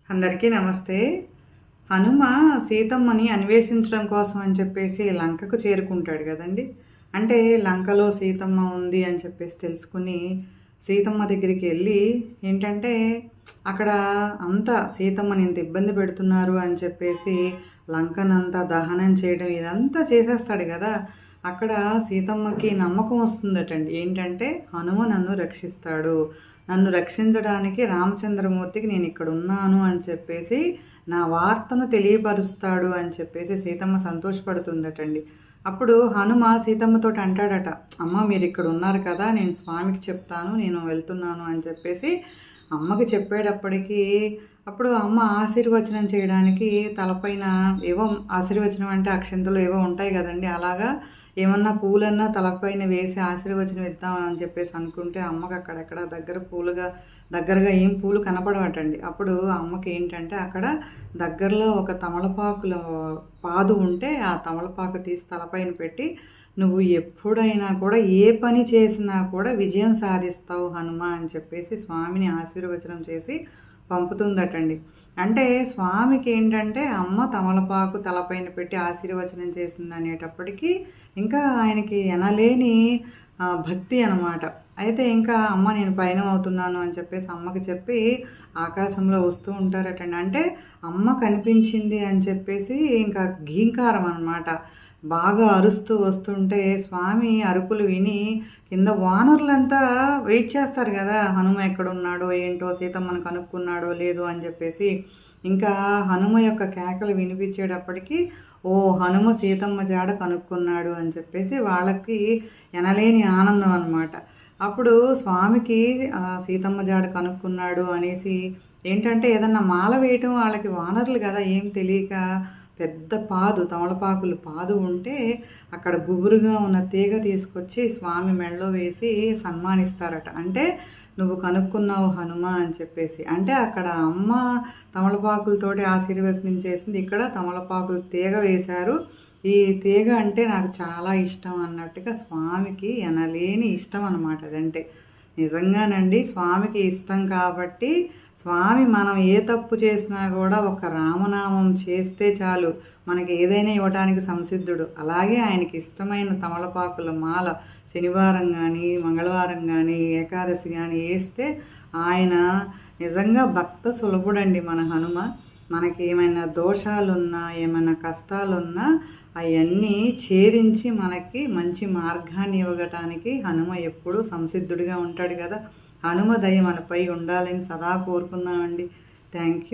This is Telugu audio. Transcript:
అందరికీ నమస్తే. హనుమ సీతమ్మని అన్వేషించడం కోసం అని చెప్పేసి లంకకు చేరుకుంటాడు కదండీ! అంటే లంకలో సీతమ్మ ఉంది అని చెప్పేసి తెలుసుకుని సీతమ్మ దగ్గరికి వెళ్ళి ఏంటంటే అక్కడ అంతా సీతమ్మని ఇంత ఇబ్బంది పెడుతున్నారు అని చెప్పేసి లంకనంతా దహనం చేయడం ఇదంతా చేసేస్తాడు కదా! అక్కడ సీతమ్మకి నమ్మకం వస్తుందటండి. ఏంటంటే హనుమ నన్ను రక్షిస్తాడు. నన్ను రక్షించడానికి రామచంద్రమూర్తికి నేను ఇక్కడ ఉన్నాను అని చెప్పేసి నా వార్తను తెలియపరుస్తాడు అని చెప్పేసి సీతమ్మ సంతోషపడుతుందటండి. అప్పుడు హనుమ సీతమ్మతోటి అంటాడట, అమ్మ మీరు ఇక్కడ ఉన్నారు కదా, నేను స్వామికి చెప్తాను, నేను వెళ్తున్నాను అని చెప్పేసి అమ్మకి చెప్పేటప్పటికీ అప్పుడు అమ్మ ఆశీర్వచనం చేయడానికి తలపైన ఏవో ఆశీర్వచనం అంటే అక్షంతలు ఏవో ఉంటాయి కదండి, అలాగా ఏమన్నా పూలన్నా తలపైన వేసి ఆశీర్వచనం ఇద్దామని చెప్పేసి అనుకుంటే అమ్మకి అక్కడెక్కడ దగ్గరగా ఏం పూలు కనపడవటండి. అప్పుడు అమ్మకి ఏంటంటే అక్కడ దగ్గరలో ఒక తమలపాకుల పాదు ఉంటే ఆ తమలపాకు తీసి తలపైన పెట్టి, నువ్వు ఎప్పుడైనా కూడా ఏ పని చేసినా కూడా విజయం సాధిస్తావు హనుమ అని చెప్పేసి స్వామిని ఆశీర్వచనం చేసి పంపుతుందటండి. అంటే స్వామికి ఏంటంటే అమ్మ తమలపాకు తలపైన పెట్టి ఆశీర్వచనం చేసింది అనేటప్పటికీ ఇంకా ఆయనకి ఎనలేని భక్తి అనమాట. అయితే ఇంకా అమ్మ నేను పయనం అవుతున్నాను అని చెప్పేసి అమ్మకి చెప్పి ఆకాశంలో వస్తూ ఉంటారటండి. అంటే అమ్మ కనిపించింది అని చెప్పేసి ఇంకా గీంకారం అనమాట. బాగా అరుస్తూ వస్తుంటే స్వామి అరుపులు విని కింద వానరులంతా వెయిట్ చేస్తారు కదా, హనుమ ఎక్కడున్నాడో ఏంటో, సీతమ్మను కనుక్కున్నాడో లేదో అని చెప్పేసి. ఇంకా హనుమ యొక్క కేకలు వినిపించేటప్పటికి ఓ హనుమ సీతమ్మ జాడ కనుక్కున్నాడు అని చెప్పేసి వాళ్ళకి ఎనలేని ఆనందం అనమాట. అప్పుడు స్వామికి సీతమ్మ జాడ కనుక్కున్నాడు అనేసి ఏంటంటే ఏదన్నా మాల వేయటం, వాళ్ళకి వానరులు కదా ఏం తెలియక పెద్ద పాదు తమలపాకులు పాదు ఉంటే అక్కడ గుబురుగా ఉన్న తీగ తీసుకొచ్చి స్వామి మెడలో వేసి సన్మానిస్తారట. అంటే నువ్వు కనుక్కున్నావు హనుమ అని చెప్పేసి. అంటే అక్కడ అమ్మ తమలపాకులతోటి ఆశీర్వచనం చేసింది, ఇక్కడ తమలపాకులు తీగ వేశారు. ఈ తీగ అంటే నాకు చాలా ఇష్టం అన్నట్టుగా స్వామికి ఎనలేని ఇష్టం అన్నమాట అదంటే. నిజంగానండి స్వామికి ఇష్టం కాబట్టి స్వామి మనం ఏ తప్పు చేసినా కూడా ఒక రామనామం చేస్తే చాలు మనకి ఏదైనా ఇవ్వడానికి సంసిద్ధుడు. అలాగే ఆయనకి ఇష్టమైన తమలపాకుల మాల శనివారం కానీ మంగళవారం కానీ ఏకాదశి కానీ వేస్తే ఆయన నిజంగా భక్త సులభుడండి మన హనుమ. మనకి ఏమైనా దోషాలున్నా ఏమైనా కష్టాలున్నా అవన్నీ ఛేదించి మనకి మంచి మార్గాన్ని ఇవ్వగటానికి హనుమ ఎప్పుడూ సంసిద్ధుడిగా ఉంటాడు కదా. హనుమ దయ మనపై ఉండాలని సదా కోరుకుందామండి. Thank you.